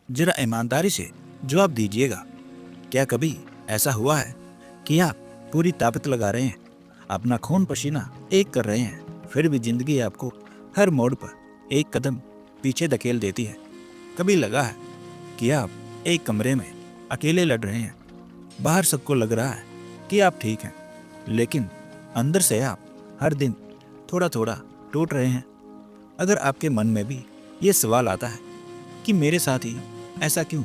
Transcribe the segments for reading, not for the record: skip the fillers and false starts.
जरा ईमानदारी से जवाब दीजिएगा, क्या कभी ऐसा हुआ है कि आप पूरी ताकत लगा रहे हैं, अपना खून पसीना एक कर रहे हैं, फिर भी जिंदगी आपको हर मोड़ पर एक कदम पीछे धकेल देती है? कभी लगा है कि आप एक कमरे में अकेले लड़ रहे हैं, बाहर सबको लग रहा है कि आप ठीक हैं, लेकिन अंदर से आप हर दिन थोड़ा थोड़ा टूट रहे हैं? अगर आपके मन में भी ये सवाल आता है कि मेरे साथ ही ऐसा क्यों,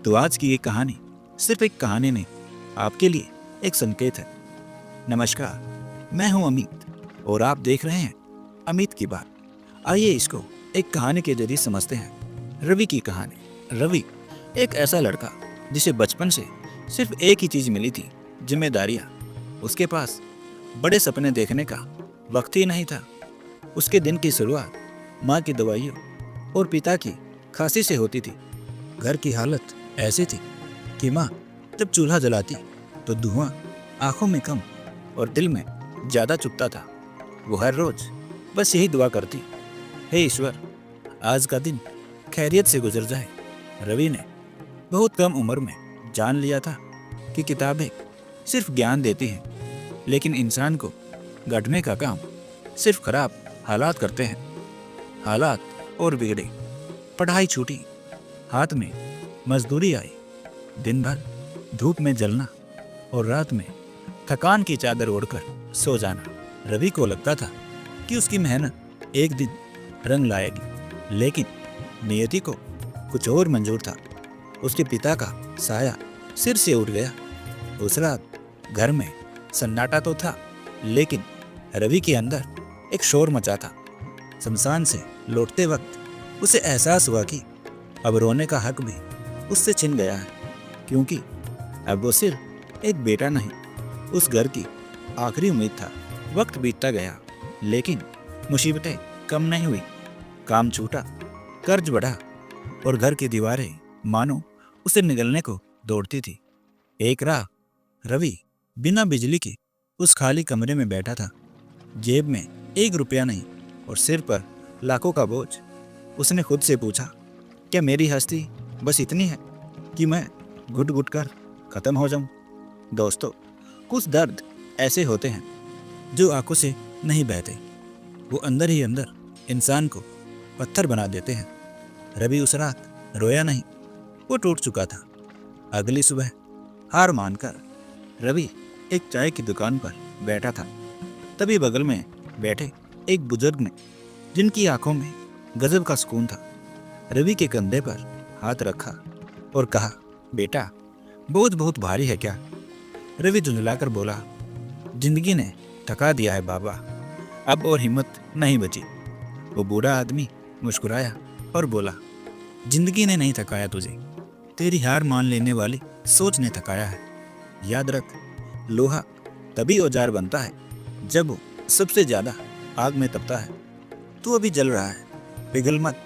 तो आज की ये कहानी सिर्फ एक कहानी नहीं, आपके लिए एक संकेत है। नमस्कार, मैं हूं अमित और आप देख रहे हैं अमित की बात। आइए इसको एक कहानी के जरिए समझते हैं। रवि की कहानी। रवि एक ऐसा लड़का जिसे बचपन से सिर्फ एक ही चीज मिली थी, जिम्मेदारियां। उसके पास बड़े सपने देखने का वक्त ही नहीं था। उसके दिन की शुरुआत माँ की दवाइयों और पिता की खांसी से होती थी। घर की हालत ऐसी थी कि माँ जब चूल्हा जलाती तो धुआं आंखों में कम और दिल में ज्यादा चुभता था। वो हर रोज बस यही दुआ करती, हे ईश्वर, आज का दिन खैरियत से गुजर जाए। रवि ने बहुत कम उम्र में जान लिया था कि किताबें सिर्फ ज्ञान देती हैं, लेकिन इंसान को गढ़ने का काम सिर्फ खराब हालात करते हैं। हालात और बिगड़े, पढ़ाई छूटी, हाथ में मजदूरी आई, दिन भर धूप में जलना और रात में थकान की चादर ओढ़कर सो जाना। रवि को लगता था कि उसकी मेहनत एक दिन रंग लाएगी, लेकिन नियति को कुछ और मंजूर था। उसके पिता का साया सिर से उड़ गया। उस रात घर में सन्नाटा तो था, लेकिन रवि के अंदर एक शोर मचा था। शमशान से लौटते वक्त उसे एहसास हुआ कि अब रोने का हक भी उससे छिन गया है, क्योंकि अब वो सिर्फ एक बेटा नहीं, उस घर की आखिरी उम्मीद था। वक्त बीतता गया, लेकिन मुसीबतें कम नहीं हुई। काम छूटा, कर्ज बढ़ा और घर की दीवारें मानो उसे निगलने को दौड़ती थी। एक रात रवि बिना बिजली के उस खाली कमरे में बैठा था, जेब में एक रुपया नहीं और सिर पर लाखों का बोझ। उसने खुद से पूछा, क्या मेरी हस्ती बस इतनी है कि मैं घुट घुट कर खत्म हो जाऊं? दोस्तों, कुछ दर्द ऐसे होते हैं जो आंखों से नहीं बहते, वो अंदर ही अंदर इंसान को पत्थर बना देते हैं। रवि उस रात रोया नहीं, वो टूट चुका था। अगली सुबह हार मानकर रवि एक चाय की दुकान पर बैठा था। तभी बगल में बैठे एक बुजुर्ग ने, जिनकी आंखों में गजब का सुकून था, रवि के कंधे पर हाथ रखा और कहा, बेटा, बोझ बहुत भारी है क्या? रवि झुंझलाकर बोला, जिंदगी ने थका दिया है बाबा, अब और हिम्मत नहीं बची। वो बूढ़ा आदमी मुस्कुराया और बोला, जिंदगी ने नहीं थकाया तुझे, तेरी हार मान लेने वाली सोच ने थकाया है। याद रख, लोहा तभी औजार बनता है जब वो सबसे ज्यादा आग में तपता है। तू अभी जल रहा है, पिघल मत,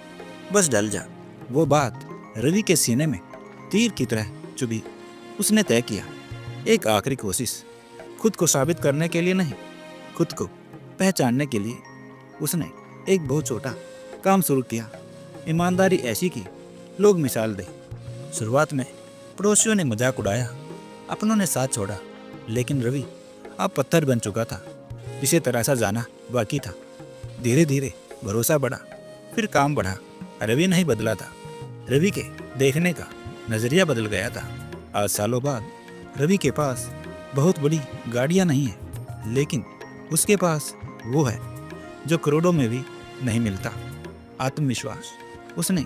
बस डल जा। वो बात रवि के सीने में तीर की तरह चुभी। उसने तय किया, एक आखिरी कोशिश, खुद को साबित करने के लिए नहीं, खुद को पहचानने के लिए। उसने एक बहुत छोटा काम शुरू किया, ईमानदारी ऐसी की लोग मिसाल दे। शुरुआत में पड़ोसियों ने मजाक उड़ाया, अपनों ने साथ छोड़ा, लेकिन रवि अब पत्थर बन चुका था, जिसे तराशा जाना बाकी था। धीरे धीरे भरोसा बढ़ा, फिर काम बढ़ा। रवि नहीं बदला था, रवि के देखने का नजरिया बदल गया था। आज सालों बाद रवि के पास बहुत बड़ी गाड़ियां नहीं है, लेकिन उसके पास वो है जो करोड़ों में भी नहीं मिलता, आत्मविश्वास। उसने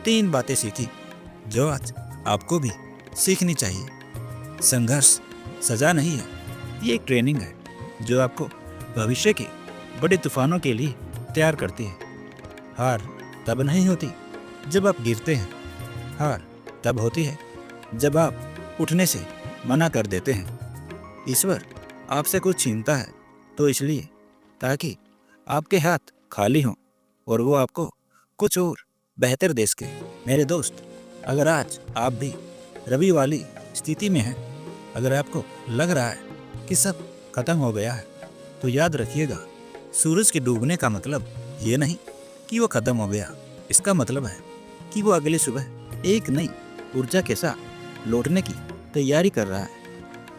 3 बातें सीखी जो आज आपको भी सीखनी चाहिए। संघर्ष सजा नहीं है, ये एक ट्रेनिंग है जो आपको भविष्य के बड़े तूफानों के लिए तैयार करती है। हार तब नहीं होती जब आप गिरते हैं, हार तब होती है जब आप उठने से मना कर देते हैं। ईश्वर आपसे कुछ छीनता है तो इसलिए ताकि आपके हाथ खाली हों और वो आपको कुछ और बेहतर दे सके। मेरे दोस्त, अगर आज आप भी रवि वाली स्थिति में हैं, अगर आपको लग रहा है कि सब खत्म हो गया है, तो याद रखिएगा, सूरज के डूबने का मतलब ये नहीं कि वो खत्म हो गया। इसका मतलब है कि वो अगली सुबह एक नई ऊर्जा के साथ लौटने की तैयारी कर रहा है।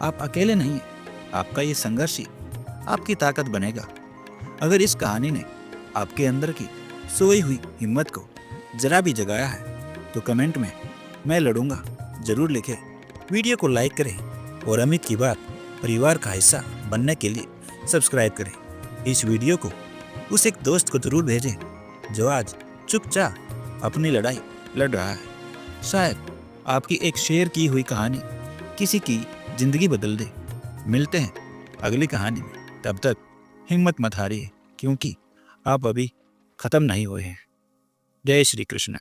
आप अकेले नहीं हैं। आपका ये संघर्ष ही आपकी ताकत बनेगा। अगर इस कहानी ने आपके अंदर की सोई हुई हिम्मत को जरा भी जगाया है तो कमेंट में मैं लड़ूंगा जरूर लिखें। वीडियो को लाइक करें और अमित की बात परिवार का हिस्सा बनने के लिए सब्सक्राइब करें। इस वीडियो को उस एक दोस्त को जरूर भेजें जो आज चुपचाप अपनी लड़ाई लड़ रहा है। शायद आपकी एक शेयर की हुई कहानी किसी की जिंदगी बदल दे। मिलते हैं अगली कहानी में। तब तक हिम्मत मत हारिए, क्योंकि आप अभी खत्म नहीं हुए हैं। जय श्री कृष्ण।